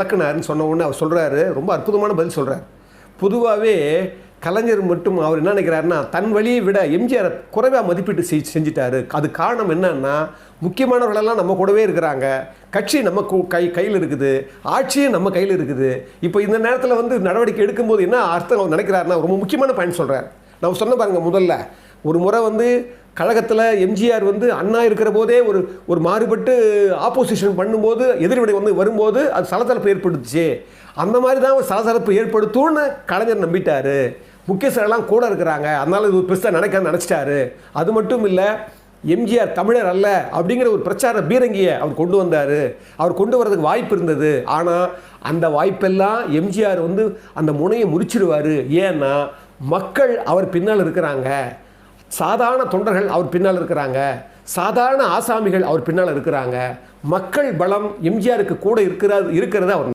விளக்குனாருன்னு சொன்ன உடனே அவர் சொல்கிறாரு, ரொம்ப அற்புதமான பதில் சொல்கிறார். பொதுவாகவே கலைஞர் மட்டும் அவர் என்ன நினைக்கிறாருன்னா, தன் வழியை விட எம்ஜிஆர் குறைவாக மதிப்பீட்டு செஞ்சிட்டாரு. அது காரணம் என்னன்னா, முக்கியமானவர்களெல்லாம் நம்ம கூடவே இருக்கிறாங்க, கட்சி நம்ம கையில் இருக்குது, ஆட்சியும் நம்ம கையில் இருக்குது. இப்போ இந்த நேரத்தில் வந்து நடவடிக்கை எடுக்கும்போது என்ன அர்த்தம் அவர் நினைக்கிறாருன்னா, ரொம்ப முக்கியமான பாயிண்ட் சொல்கிறார். நான் சொன்ன பாருங்க, முதல்ல ஒரு முறை வந்து கழகத்தில் எம்ஜிஆர் வந்து அண்ணா இருக்கிற போதே ஒரு மாறுபட்டு ஆப்போசிஷன் பண்ணும்போது எதிர்வினை வந்து வரும்போது அது சலசலப்பு ஏற்படுத்துச்சு. அந்த மாதிரி தான் ஒரு சலசலப்பு ஏற்படுத்தும்னு கலைஞர் நம்பிட்டார். முக்கியஸ்தரெல்லாம் கூட இருக்கிறாங்க, அதனால் இது பெருசாக நினச்சிட்டாரு. அது மட்டும் இல்லை, எம்ஜிஆர் தமிழர் அல்ல அப்படிங்கிற ஒரு பிரச்சார பீரங்கியை அவர் கொண்டு வந்தார். அவர் கொண்டு வரதுக்கு வாய்ப்பு இருந்தது. ஆனால் அந்த வாய்ப்பெல்லாம் எம்ஜிஆர் வந்து அந்த முனையை முறிச்சிடுவார். ஏன்னா மக்கள் அவர் பின்னால் இருக்கிறாங்க, சாதாரண தொண்டர்கள் அவர் பின்னால் இருக்கிறாங்க, சாதாரண ஆசாமிகள் அவர் பின்னால் இருக்கிறாங்க. மக்கள் பலம் எம்ஜிஆருக்கு கூட இருக்கிறது அவர்